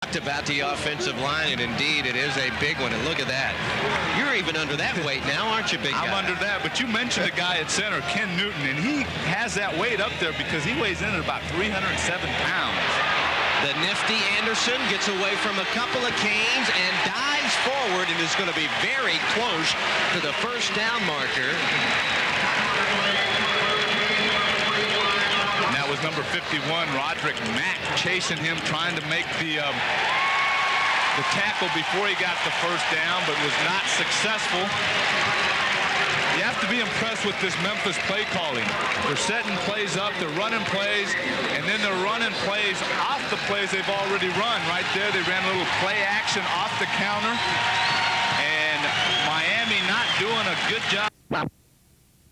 About the offensive line, and indeed it is a big one. And look at that. You're even under that weight now, aren't you, big guy? I'm under that, but you mentioned the guy at center, Ken Newton, and he has that weight up there because he weighs in at about 307 pounds. The nifty Anderson gets away from a couple of canes and dives forward and is going to be very close to the first down marker. Was number 51, Roderick Mack, chasing him, trying to make the tackle before he got the first down, but was not successful. You have to be impressed with this Memphis play calling. They're setting plays up, they're running plays, and then they're running plays off the plays they've already run. Right there, they ran a little play action off the counter, and Miami not doing a good job.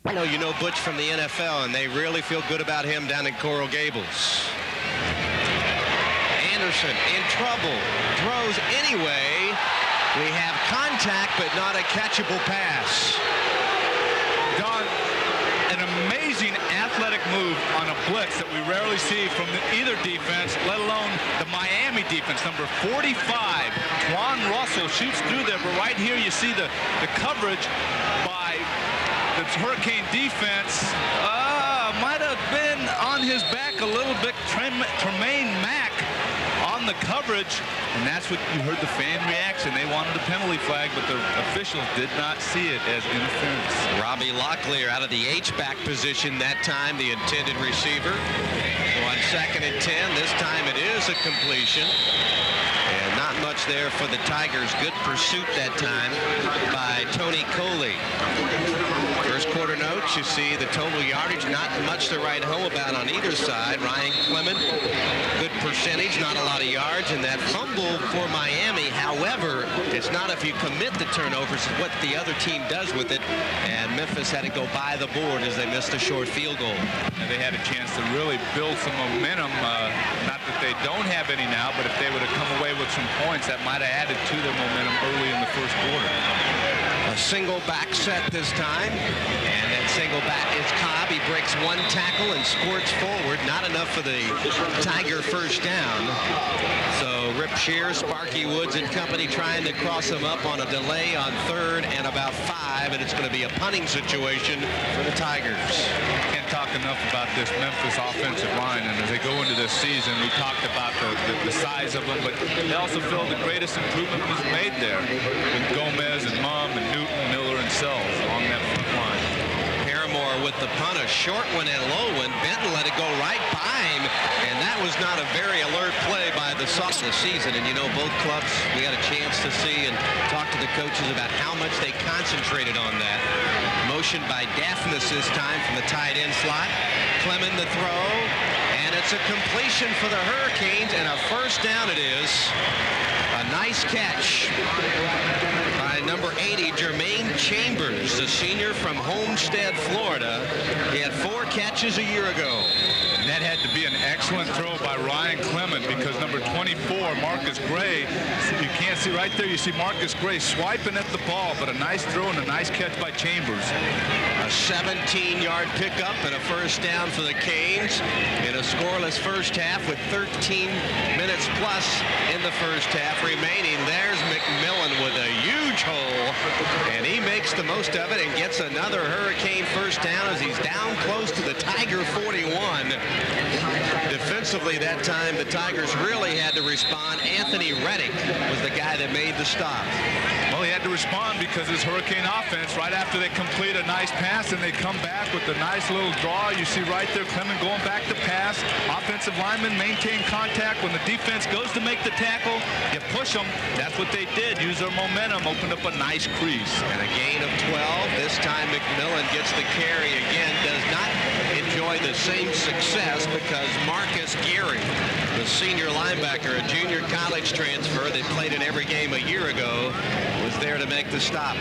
No, you know Butch from the NFL, and they really feel good about him down in Coral Gables. Anderson in trouble, throws anyway. We have contact, but not a catchable pass. Don, an amazing athletic move on a blitz that we rarely see from either defense, let alone the Miami defense. Number 45, Twan Russell shoots through there, but right here you see the coverage by the Hurricane defense. Might have been on his back a little bit. Tremaine Mack on the coverage, and that's what you heard the fan reaction. They wanted a penalty flag, but the officials did not see it as interference. Robbie Locklear out of the H-back position that time, the intended receiver. So on 2nd and 10, this time it is a completion. And not much there for the Tigers. Good pursuit that time by Tony Coley. First quarter notes, you see the total yardage, not much to write home about on either side. Ryan Clement, good percentage, not a lot of yards, and that fumble for Miami. However, it's not if you commit the turnovers, it's what the other team does with it. And Memphis had to go by the board as they missed a short field goal. And they had a chance to really build some momentum. Not that they don't have any now, but if they would have come away with some points, that might have added to their momentum early in the first quarter. A single back set this time, and that single back is Cobb. He breaks one tackle and squirts forward. Not enough for the Tiger first down. So Rip Shear, Sparky Woods and company trying to cross him up on a delay on 3rd and about 5, and it's going to be a punting situation for the Tigers. Can't talk enough about this Memphis offensive line, and as they go into this season, we talked about the size of them, but they also feel the greatest improvement was made there with Gomez and Mum and Newton, Miller, and Sells along that front line. PAIRAMORE with the punt, a short one and a low one. Benton let it go right by him, and that was not a very alert play by the start of the season. And you know, both clubs, we had a chance to see and talk to the coaches about how much they concentrated on that. Motion by Daphnis this time from the tight end slot. Clement the throw, and it's a completion for the Hurricanes, and a first down it is. A nice catch by number 80, Jermaine Chambers, the senior from Homestead, Florida. He had 4 catches a year ago. And that had to be an excellent throw by Ryan Clement, because number 24, Marcus Gray, you can't see right there, you see Marcus Gray swiping at the ball, but a nice throw and a nice catch by Chambers. A 17-yard pickup and a first down for the Canes in a scoreless first half with 13 minutes plus in the first half remaining. There's McMillan with a huge hole, and he makes the most of it and gets another Hurricane first down as he's down close to the Tiger 41. Defensively that time, the Tigers really had to respond. Anthony Reddick was the guy that made the stop. Well, he had to respond because his Hurricane offense, right after they complete a nice pass and they come back with a nice little draw. You see right there, Clement going back to pass. Offensive linemen maintain contact. When the defense goes to make the tackle, you push them. That's what they did. Use their momentum, opened up a nice crease. And a gain of 12. This time McMillan gets the carry again. Does not enjoy the same success because Marcus Geary, the senior linebacker, a junior college transfer that played in every game a year ago, was there to make the stop.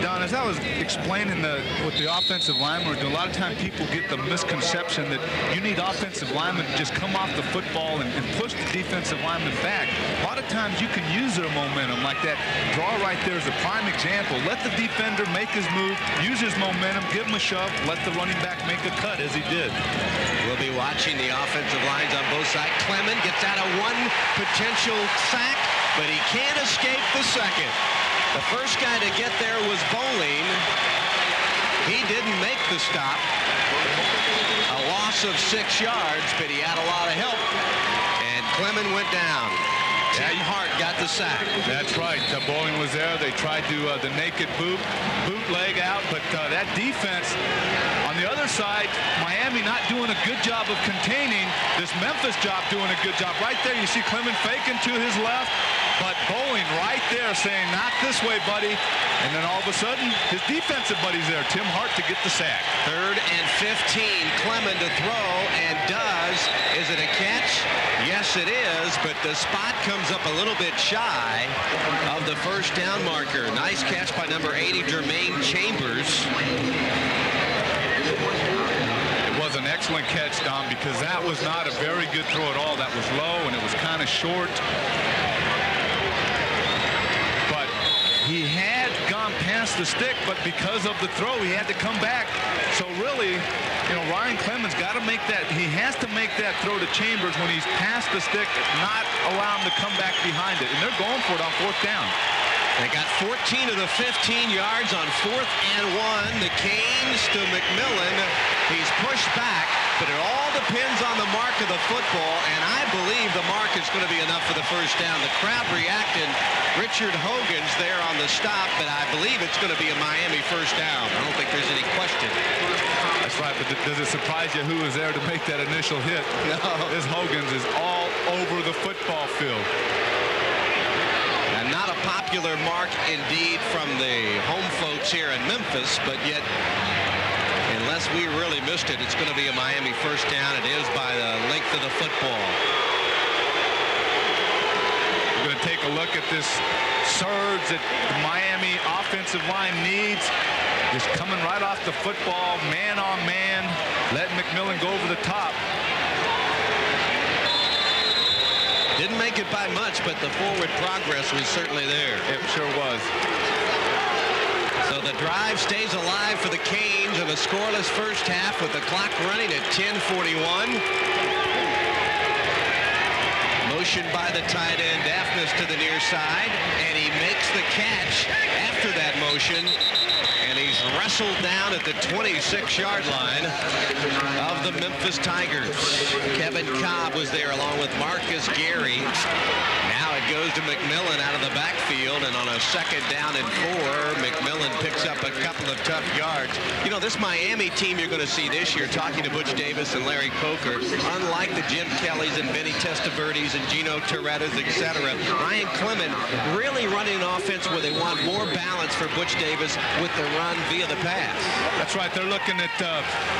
Don, as I was explaining what the offensive linemen were doing, a lot of times people get the misconception that you need offensive linemen to just come off the football and push the defensive linemen back. A lot of of times you can use their momentum like that. Draw right there is a prime example. Let the defender make his move, use his momentum, give him a shove, let the running back make a cut as he did. We'll be watching the offensive lines on both sides. Clement gets out of one potential sack, but he can't escape the second. The first guy to get there was Bowling. He didn't make the stop. A loss of 6 yards, but he had a lot of help. And Clement went down. Tim Hart got the sack. That's right. Bowling was there. They tried to the naked bootleg out, but that defense on the other side, Miami not doing a good job of containing. This Memphis job doing a good job. Right there, you see Clement faking to his left, but Bowling right there saying, not this way, buddy. And then all of a sudden, his defensive buddy's there, Tim Hart, to get the sack. 3rd and 15. Clement to throw, and does. Is it a catch? Yes, it is, but the spot comes up a little bit shy of the first down marker. Nice catch by number 80, Jermaine Chambers. It was an excellent catch, Don, because that was not a very good throw at all. That was low, and it was kind of short. But he had gone past the stick, but because of the throw, he had to come back. So really, you know, Ryan Clement's got to make that. He has to make that throw to Chambers when he's past the stick, not allow him to come back behind it. And they're going for it on 4th down. They got 14 of the 15 yards on 4th and 1. The Canes to McMillan. He's pushed back, but it all depends on the mark of the football, and I believe the mark is going to be enough for the first down. The crowd reacted. Richard Hogan's there on the stop, but I believe it's going to be a Miami first down. I don't think there's any question. That's right, but does it surprise you who was there to make that initial hit? No. This Hogan's is all over the football field. And not a popular mark indeed from the home folks here in Memphis, but yet, unless we really missed it, it's going to be a Miami first down. It is by the length of the football. We're going to take a look at this surge that the Miami offensive line needs. Just coming right off the football, man on man, letting McMillan go over the top. Didn't make it by much, but the forward progress was certainly there. It sure was. So the drive stays alive for the Canes in a scoreless first half with the clock running at 10:41. Motion by the tight end, Daphnis to the near side, and he makes the catch after that motion. And he's wrestled down at the 26-yard line of the Memphis Tigers. Kevin Cobb was there along with Marcus Gary. Now it goes to McMillan out of the backfield, and on a 2nd down and 4, McMillan picks up a couple of tough yards. You know, this Miami team you're going to see this year, talking to Butch Davis and Larry Coker, unlike the Jim Kellys and Benny Testaverdes and Gino Torrettas, etc., Ryan Clement really running an offense where they want more balance for Butch Davis with the run via the pass. That's right. They're looking at,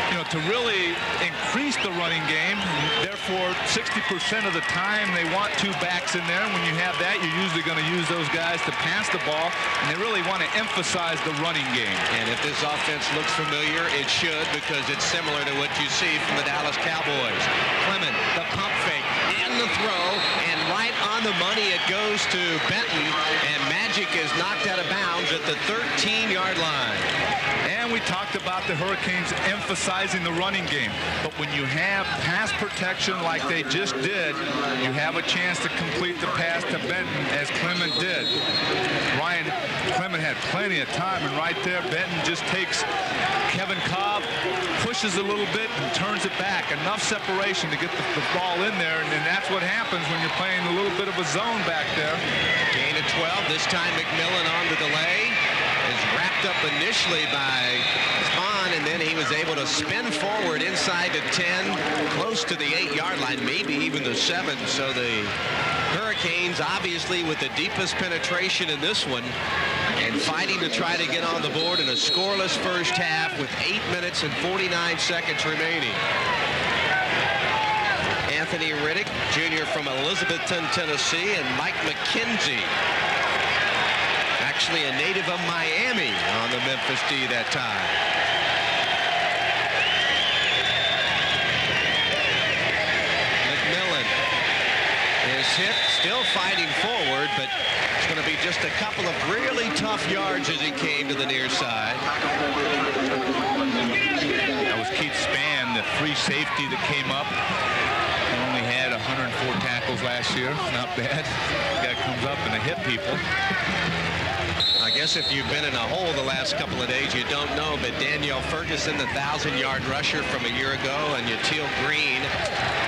you know, to really increase the running game. Therefore, 60% of the time they want 2 backs in there. And when you have that, you're usually going to use those guys to pass the ball, and they really want to emphasize the running game. And if this offense looks familiar, it should, because it's similar to what you see from the Dallas Cowboys. Clement, the pump fake, and the throw, and right on the money it goes to Benton, and Magic is knocked out of bounds at the 13-yard line. And we talked about the Hurricanes emphasizing the running game. But when you have pass protection like they just did, you have a chance to complete the pass to Benton, as Clement did. Ryan Clement had plenty of time, and right there, Benton just takes Kevin Cobb, pushes a little bit, and turns it back. Enough separation to get the ball in there, and that's what happens when you're playing a little bit of a zone back there. Gain of 12. This time McMillan on the delay. Is wrapped up initially by SPANN, and then he was able to spin forward inside the 10, close to the 8-yard line, maybe even the 7. So the Hurricanes, obviously with the deepest penetration in this one, and fighting to try to get on the board in a scoreless first half with 8 minutes and 49 seconds remaining. Anthony Riddick, junior from Elizabethton, Tennessee, and Mike McKenzie, actually a native of Miami, on the Memphis D that time. McMillan is Davis hit, still fighting forward, but it's going to be just a couple of really tough yards as he came to the near side. That was Keith SPANN, the free safety that came up. He only had 104 tackles last year. Not bad. Guy comes up and hit people. I guess if you've been in a hole the last couple of days, you don't know, but Danielle Ferguson, the 1,000-yard rusher from a year ago, and Yatil Green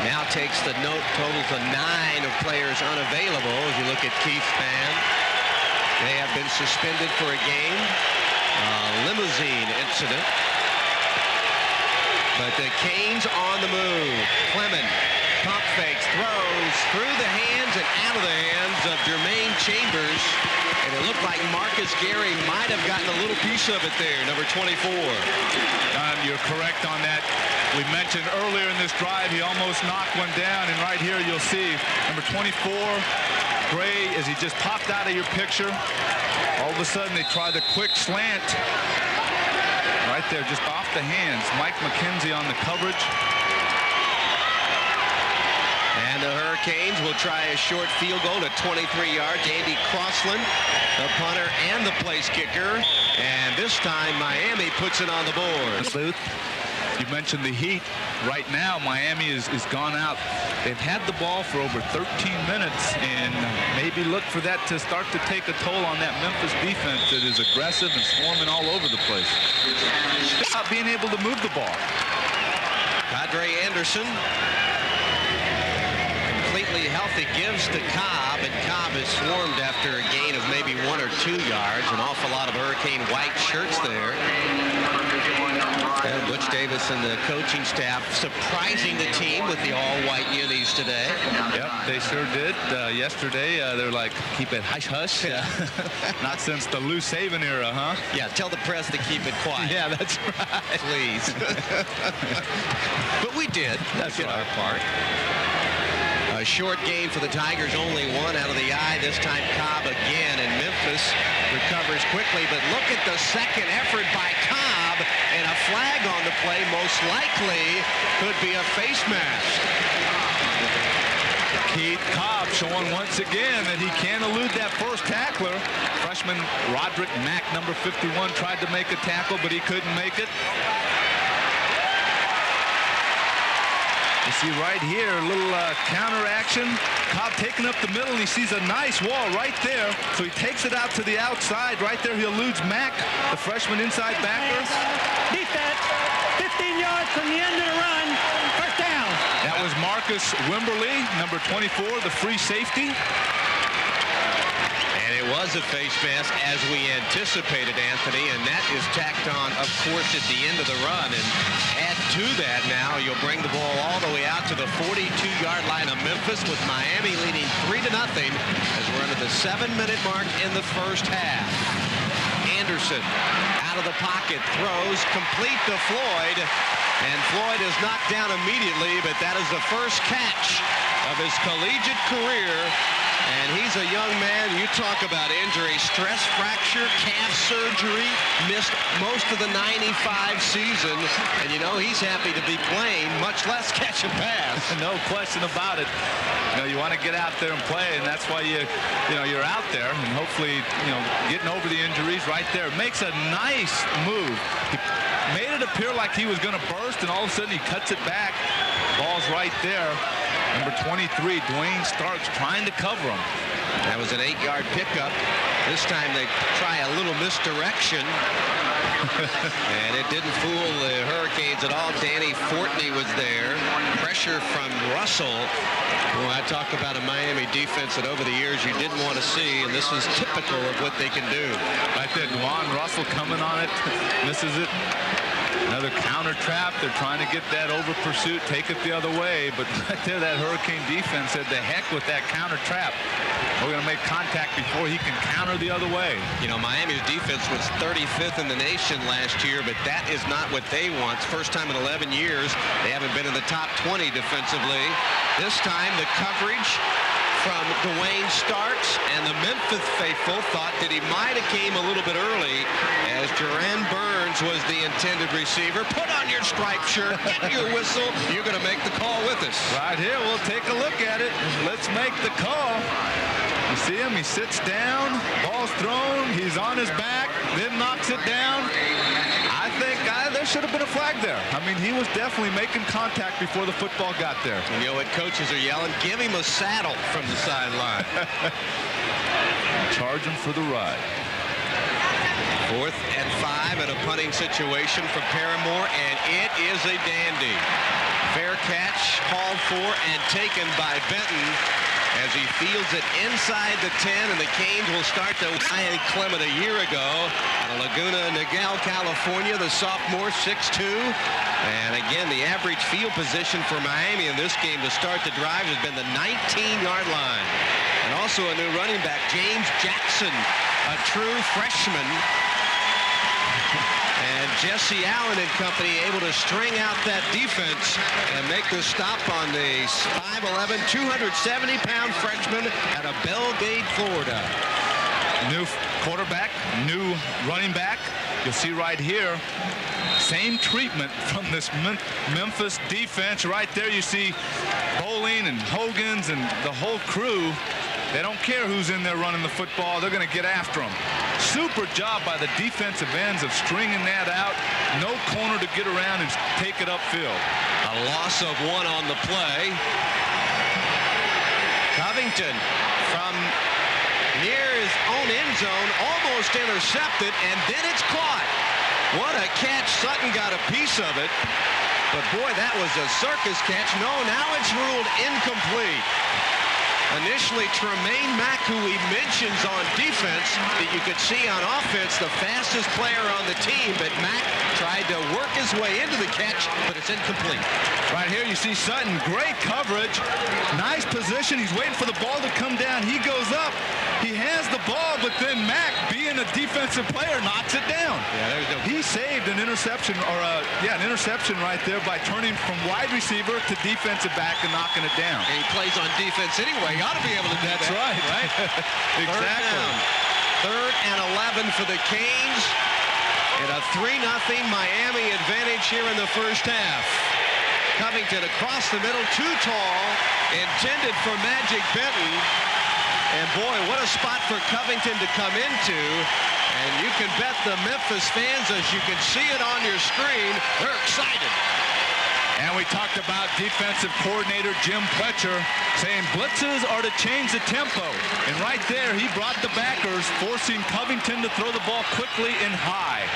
now takes the note total to 9 of players unavailable. As you look at Keith SPANN, they have been suspended for a game. Limousine incident. But the Canes on the move. Clement pump fakes, throws through the hands and out of the hands of Jermaine Chambers. And it looked like Marcus Gary might have gotten a little piece of it there, number 24. Don, you're correct on that. We mentioned earlier in this drive, he almost knocked one down. And right here, you'll see number 24, Gray, as he just popped out of your picture. All of a sudden, they tried the quick slant. Right there, just off the hands. Mike McKenzie on the coverage. And the Hurricanes will try a short field goal to 23 yards. Andy Crossland, the punter and the place kicker. And this time, Miami puts it on the board. You mentioned the heat. Right now, Miami is gone out. They've had the ball for over 13 minutes, and maybe look for that to start to take a toll on that Memphis defense that is aggressive and swarming all over the place. Not being able to move the ball. Padre Anderson, completely healthy, gives to Cobb, and Cobb is swarmed after a gain of maybe 1 or 2 yards. An awful lot of Hurricane white shirts there. And Butch Davis and the coaching staff surprising the team with the all-white unis today. Yep, they sure did. Yesterday, they're like, keep it hush-hush. Not since the Lou Saban era, huh? Yeah, tell the press to keep it quiet. Yeah, that's right. Please. But we did. That's our part. A short gain for the Tigers, only 1 out of the eye. This time Cobb again, and Memphis recovers quickly. But look at the second effort by Cobb, and a flag on the play most likely could be a face mask. Keith Cobb showing once again that he can't elude that first tackler. Freshman Roderick Mack, number 51, tried to make a tackle, but he couldn't make it. You see right here, a little counter action. Cobb taking up the middle, and he sees a nice wall right there. So he takes it out to the outside. Right there, he eludes Mack, the freshman inside backer. Defense, 15 yards from the end of the run. First down. That was Marcus Wimberly, number 24, the free safety. And it was a face mask, as we anticipated, Anthony, and that is tacked on, of course, at the end of the run. And add to that now, you'll bring the ball all the way out to the 42-yard line of Memphis, with Miami leading 3-0 as we're under the 7-minute mark in the first half. Anderson out of the pocket, throws complete to Floyd, and Floyd is knocked down immediately, but that is the first catch of his collegiate career. And he's a young man. You talk about injury, stress fracture, calf surgery, missed most of the 95 season. And, you know, he's happy to be playing, much less catch a pass. No question about it. You know, you want to get out there and play, and that's why you're out there, and hopefully, getting over the injuries right there. Makes a nice move. He made it appear like he was going to burst, and all of a sudden he cuts it back. Ball's right there. Number 23, Dwayne Starks, trying to cover him. That was an 8-yard pickup. This time they try a little misdirection. And it didn't fool the Hurricanes at all. Danny Fortney was there. Pressure from Russell. Well, I talk about a Miami defense that over the years you didn't want to see, and this is typical of what they can do. Right there, Dwan Russell coming on it, misses it. Another counter trap. They're trying to get that over pursuit, take it the other way. But right there, that Hurricane defense said, the heck with that counter trap. We're going to make contact before he can counter the other way. You know, Miami's defense was 35th in the nation last year, but that is not what they want. First time in 11 years, they haven't been in the top 20 defensively. This time, the coverage from Dwayne Starks, and the Memphis faithful thought that he might have came a little bit early as Jerron Burns was the intended receiver. Put on your striped shirt, get your whistle. You're going to make the call with us. Right here, we'll take a look at it. Let's make the call. You see him, he sits down, ball's thrown, he's on his back, then knocks it down. I think there should have been a flag there. I mean, he was definitely making contact before the football got there. And you know what coaches are yelling? Give him a saddle from the sideline. Charge him for the ride. 4th and 5 in a punting situation for Paramore, and it is a dandy. Fair catch, hauled for and taken by Benton as he fields it inside the 10, and the Canes will start to Ryan Clement a year ago out of Laguna Niguel, California, the sophomore, 6'2". And again, the average field position for Miami in this game to start the drive has been the 19-yard line. And also a new running back, James Jackson, a true freshman. And Jesse Allen and company able to string out that defense and make the stop on the 5'11", 270-pound freshman out of Belgrade, Florida. New quarterback, new running back. You'll see right here, same treatment from this Memphis defense. Right there you see Bowling and Hogan's and the whole crew. They don't care who's in there running the football. They're going to get after them. Super job by the defensive ends of stringing that out. No corner to get around and take it upfield. A loss of 1 on the play. Covington from near his own end zone, almost intercepted, and then it's caught. What a catch. Sutton got a piece of it. But boy, that was a circus catch. No, now it's ruled incomplete. Initially, Tremaine Mack, who he mentions on defense, that you could see on offense, the fastest player on the team, but Mack tried to work his way into the catch, but it's incomplete. Right here you see Sutton, great coverage, nice position. He's waiting for the ball to come down. He goes up. He has the ball, but then Mack, being a defensive player, knocks it down. Yeah, he saved an interception, or an interception right there by turning from wide receiver to defensive back and knocking it down. And he plays on defense anyway. You ought to be able to do That's that. right. Exactly. 3rd and 11 for the Canes, and a 3-0 Miami advantage here in the first half. Covington across the middle, too tall, intended for Magic Benton. And boy, what a spot for Covington to come into. And you can bet the Memphis fans, as you can see it on your screen, they're excited. And we talked about defensive coordinator Jim Pletcher saying blitzes are to change the tempo. And right there, he brought the backers, forcing Covington to throw the ball quickly and high.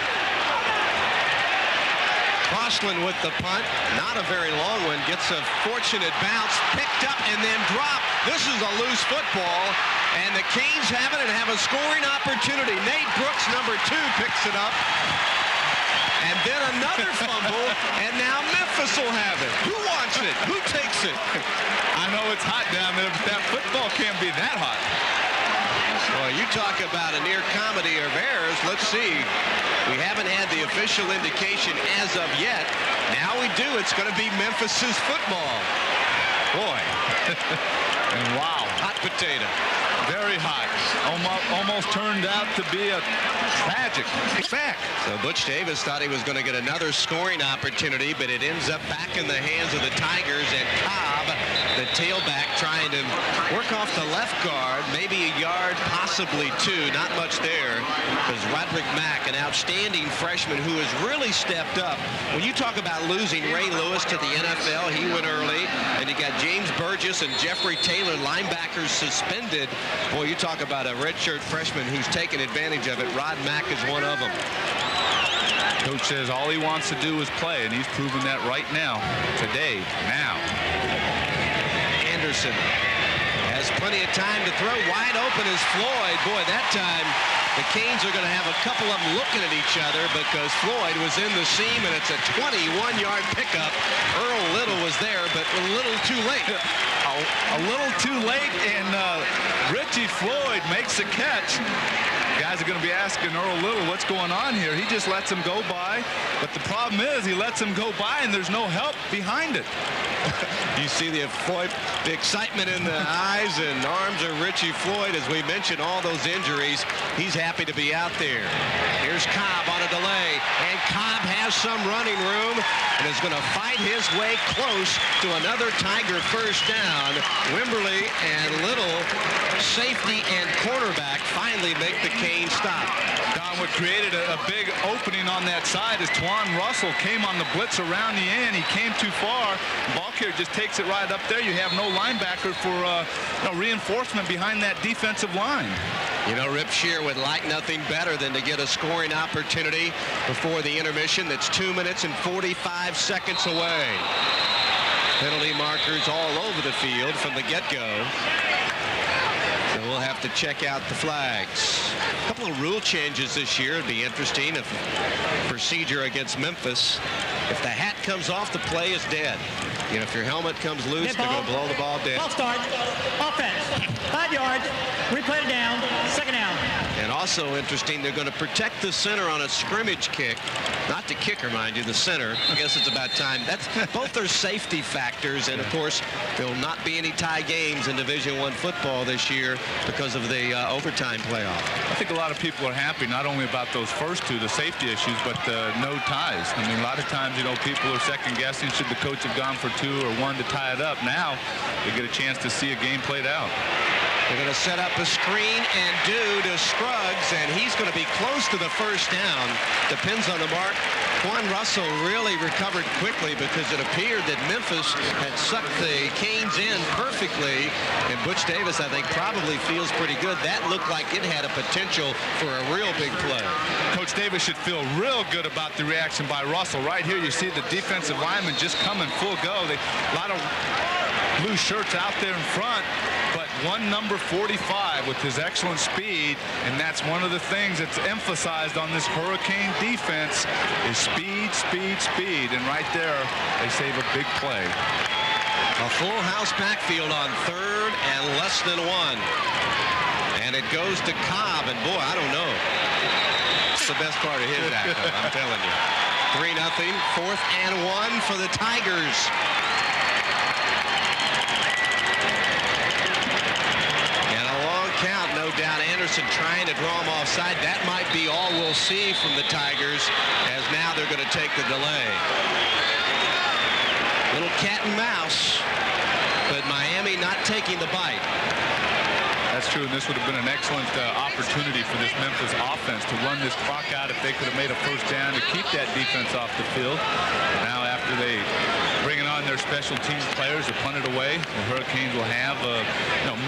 Crossland with the punt, not a very long one, gets a fortunate bounce, picked up and then dropped. This is a loose football, and the Canes have it and have a scoring opportunity. Nate Brooks, number 2, picks it up. And then another fumble, and now Memphis will have it. Who wants it? Who takes it? I know it's hot down there, but that football can't be that hot. Well, you talk about a near comedy of errors. Let's see. We haven't had the official indication as of yet. Now we do. It's going to be Memphis's football. Boy. And wow. Hot potato. Very hot. Almost turned out to be a tragic fact. So Butch Davis thought he was going to get another scoring opportunity, but it ends up back in the hands of the Tigers, and Cobb, the tailback, trying to work off the left guard, maybe a yard, possibly 2, not much there, because Roderick Mack, an outstanding freshman who has really stepped up. When you talk about losing Ray Lewis to the NFL, he went early, and you got James Burgess and Jeffrey Taylor, linebackers, suspended. Boy, you talk about a redshirt freshman who's taken advantage of it. Rod Mack is one of them. Coach says all he wants to do is play, and he's proven that right now, today, now. Anderson has plenty of time to throw. Wide open is Floyd. Boy, that time the Canes are going to have a couple of them looking at each other because Floyd was in the seam, and it's a 21-yard pickup. Earl Little was there, but a little too late. A a little too late, and Richie Floyd makes the catch. Guys are going to be asking Earl Little what's going on here. He just lets him go by, but the problem is he lets him go by and there's no help behind it. You see the excitement in the eyes and arms of Richie Floyd. As we mentioned, all those injuries, he's happy to be out there. Here's Cobb on a delay, and Cobb has some running room and is going to fight his way close to another Tiger first down. Wimberly and Little, safety and cornerback, finally make the Canes stop. Don, what created a big opening on that side is Twan Russell came on the blitz around the end. He came too far. Ball carrier just takes it right up there. You have no linebacker for reinforcement behind that defensive line. You know, Rip Shear would like nothing better than to get a scoring opportunity before the intermission. That's 2 minutes and 45 seconds away. Penalty markers all over the field from the get-go. So we'll have to check out the flags. A couple of rule changes this year. It'd be interesting if procedure against Memphis. If the hat comes off, the play is dead. You know, if your helmet comes loose, they're going to blow the ball dead. Ball start. Offense. 5 yards. Replay it down. Second down. And also interesting, they're going to protect the center on a scrimmage kick. Not the kicker, mind you, the center. I guess it's about time. Both are safety factors. And, of course, there will not be any tie games in Division I football this year because of the overtime playoff. I think a lot of people are happy not only about those first two, the safety issues, but no ties. I mean, a lot of times, you know, people are second-guessing should the coach have gone for 2 or 1 to tie it up. Now they get a chance to see a game played out. They're going to set up a screen and due to Scruggs, and he's going to be close to the first down. Depends on the mark. Quan Russell really recovered quickly because it appeared that Memphis had sucked the Canes in perfectly, and Butch Davis, I think, probably feels pretty good. That looked like it had a potential for a real big play. Coach Davis should feel real good about the reaction by Russell. Right here, you see the defensive lineman just coming full go. A lot of blue shirts out there in front, but one number 45 with his excellent speed, and that's one of the things that's emphasized on this Hurricane defense is speed, speed, speed, and right there they save a big play. A full house backfield on 3rd and less than 1, and it goes to Cobb, and boy, I don't know. It's the best part of his act, though, I'm telling you. 3-0, 4th and 1 for the Tigers. Count, no doubt. Anderson trying to draw him offside. That might be all we'll see from the Tigers, as now they're going to take the delay. Little cat and mouse, but Miami not taking the bite. That's true, and this would have been an excellent opportunity for this Memphis offense to run this clock out if they could have made a first down to keep that defense off the field. Now after they bring on their special teams players to punt it away, the Hurricanes will have a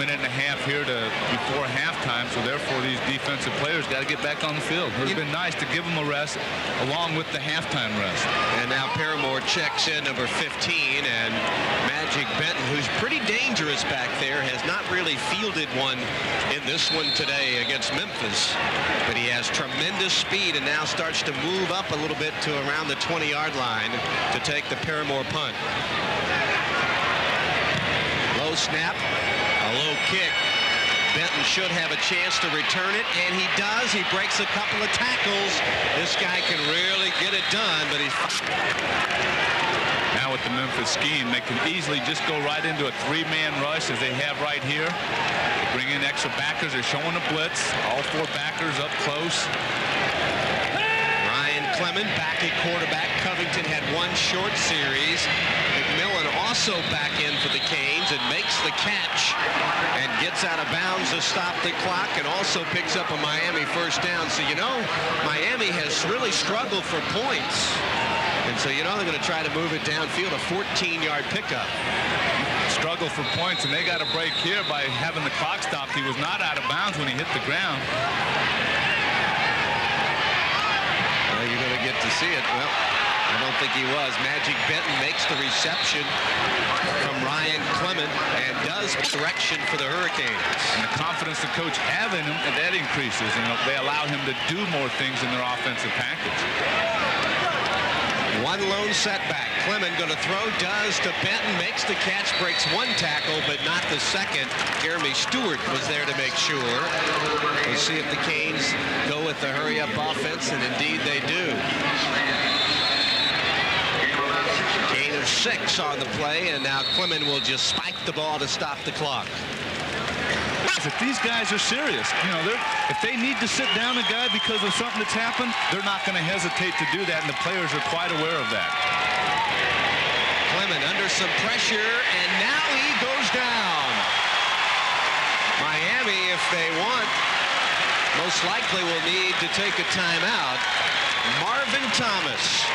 minute and a half here before halftime, so therefore these defensive players got to get back on the field. It would have been nice to give them a rest along with the halftime rest. And now Paramore checks in, number 15, and Magic Benton, who's pretty dangerous back there, has not really fielded one in this one today against Memphis, but he has tremendous speed and now starts to move up a little bit to around the 20-yard line to take the Paramore punt. Low snap, a low kick. Benton should have a chance to return it, and he does. He breaks a couple of tackles. This guy can really get it done, but he's... Now with the Memphis scheme, they can easily just go right into a 3-man rush as they have right here. They bring in extra backers. They're showing a blitz. All 4 backers up close. Ryan Clement back at quarterback. Covington had 1 short series. McMillan also back in for the Canes and makes the catch and gets out of bounds to stop the clock and also picks up a Miami first down. So, you know, Miami has really struggled for points. And so, you know, they're going to try to move it downfield, a 14-yard pickup. Struggle for points, and they got a break here by having the clock stopped. He was not out of bounds when he hit the ground. Well, you're going to get to see it. Well, I don't think he was. Magic Benton makes the reception from Ryan Clement and does direction for the Hurricanes. And the confidence the coach has in him, and that increases, and they allow him to do more things in their offensive package. One lone setback. Clement going to throw, does to Benton, makes the catch, breaks one tackle, but not the second. Jeremy Stewart was there to make sure. We'll see if the Canes go with the hurry-up offense, and indeed they do. Gain of 6 on the play, and now Clement will just spike the ball to stop the clock. If these guys are serious, if they need to sit down a guy because of something that's happened, they're not going to hesitate to do that, and the players are quite aware of that. Clement under some pressure, and now he goes down. Miami, if they want, most likely will need to take a timeout. Marvin Thomas.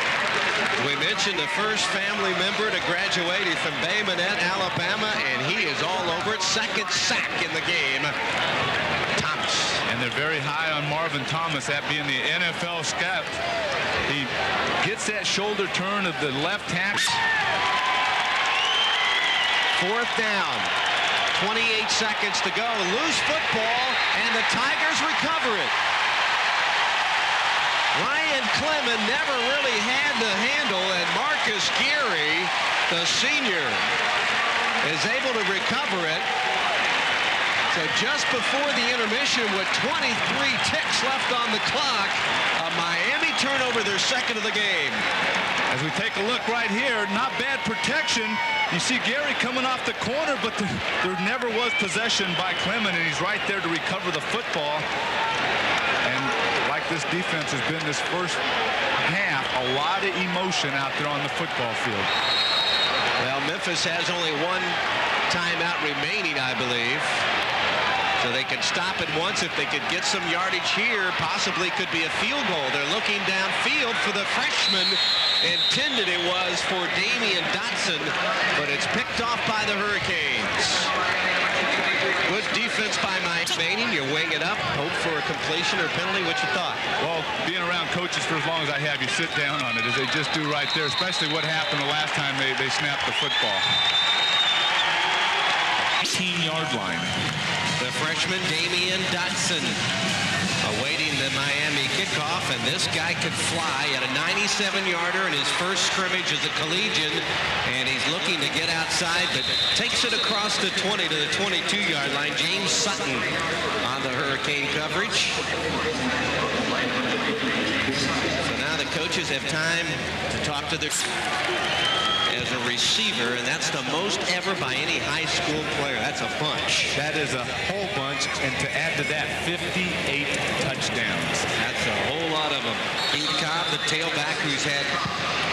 We mentioned the first family member to graduate. He's from Bay Minette, Alabama, and he is all over it. Second sack in the game. Thomas. And they're very high on Marvin Thomas, that being the NFL scout. He gets that shoulder turn of the left tackle. 4th down. 28 seconds to go. Loose football, and the Tigers recover it. Ryan Clement never really had the handle, and Marcus Geary, the senior, is able to recover it. So just before the intermission, with 23 ticks left on the clock, a Miami turnover, their second of the game. As we take a look right here, not bad protection. You see Geary coming off the corner, but there never was possession by Clement, and he's right there to recover the football. And like this defense has been this first half, a lot of emotion out there on the football field. Well, Memphis has only one timeout remaining, I believe. So they could stop it once. If they could get some yardage here, possibly could be a field goal. They're looking downfield for the freshman. Intended it was for Damian Dotson, but it's picked off by the Hurricanes. Good defense by Mike Manning. You're weighing it up. Hope for a completion or penalty. What you thought? Well, being around coaches for as long as I have, you sit down on it, as they just do right there, especially what happened the last time they snapped the football. 18-yard line. The freshman Damian Dotson awaiting the Miami kickoff, and this guy could fly at a 97-yarder in his first scrimmage as a collegian, and he's looking to get outside, but takes it across the 20 to the 22-yard line. James Sutton on the Hurricane coverage. So now the coaches have time to talk to their as a receiver, and that's the most ever by any high school player. That's a bunch. That is a whole bunch, and to add to that, 58 touchdowns. That's a whole lot of them. Keith Cobb, the tailback, who's had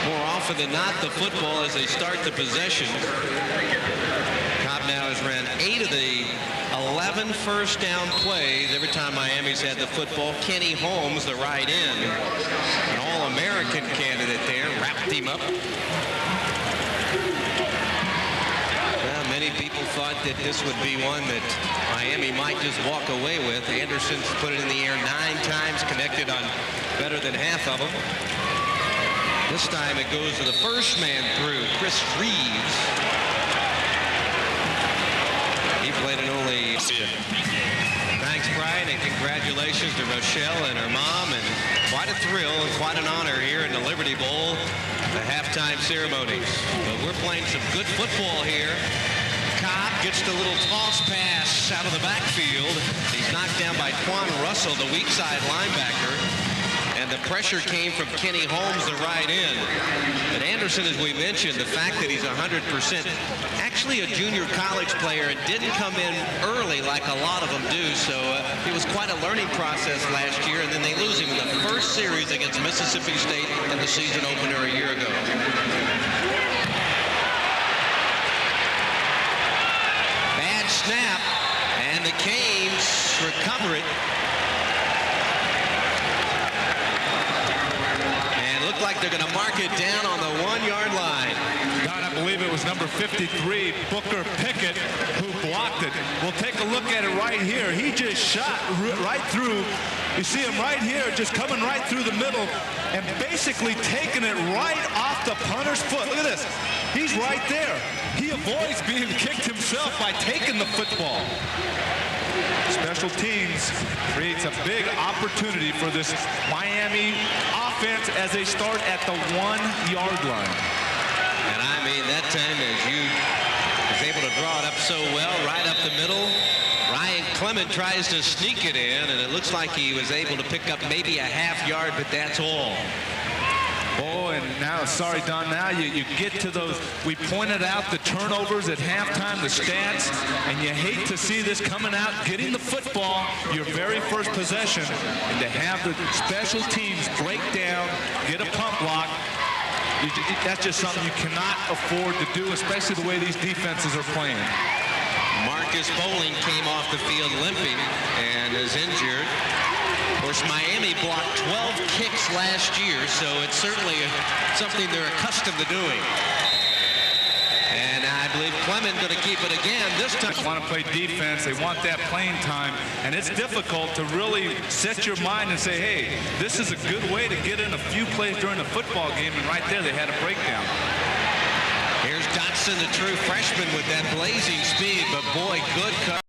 more often than not the football as they start the possession. Cobb now has ran 8 of the 11 first down plays every time Miami's had the football. Kenny Holmes, the right end, an All-American candidate there, wrapped him up. Many people thought that this would be one that Miami might just walk away with. Anderson's put it in the air 9 times, connected on better than half of them. This time it goes to the first man through, Chris Reeves. He played in only... Thanks, Brian, and congratulations to Rochelle and her mom, and quite a thrill and quite an honor here in the Liberty Bowl, the halftime ceremonies. But we're playing some good football here. Cobb gets the little toss pass out of the backfield. He's knocked down by Quan Russell, the weak side linebacker. And the pressure came from Kenny Holmes, the right end. But Anderson, as we mentioned, the fact that he's 100%, actually a junior college player, and didn't come in early like a lot of them do. So it was quite a learning process last year. And then they lose him in the first series against Mississippi State in the season opener a year ago. Snap, and the Canes recover it. And look like they're going to mark it down on the 1-yard line. God, I believe it was number 53, Booker Pickett, who blocked it. We'll take a look at it right here. He just shot right through. You see him right here, just coming right through the middle and basically taking it right off the punter's foot. Look at this. He's right there. He avoids being kicked himself by taking the football. Special teams creates a big opportunity for this Miami offense defense as they start at the 1-yard line. And I mean, that time as you was able to draw it up so well, right up the middle. Ryan Clement tries to sneak it in, and it looks like he was able to pick up maybe a half-yard, but that's all. Oh, and now, sorry, Don, now you get to those. We pointed out the turnovers at halftime, the stats, and you hate to see this coming out, getting the football, your very first possession, and to have the special teams break down, get a pump block. That's just something you cannot afford to do, especially the way these defenses are playing. Marcus Bowling came off the field limping and is injured. Of course, Miami blocked 12 kicks last year, so it's certainly something they're accustomed to doing. And I believe Clement going to keep it again this time. They want to play defense. They want that playing time. And it's difficult to really set your mind and say, hey, this is a good way to get in a few plays during a football game. And right there, they had a breakdown. Here's Dotson, the true freshman, with that blazing speed. But, boy, good coverage.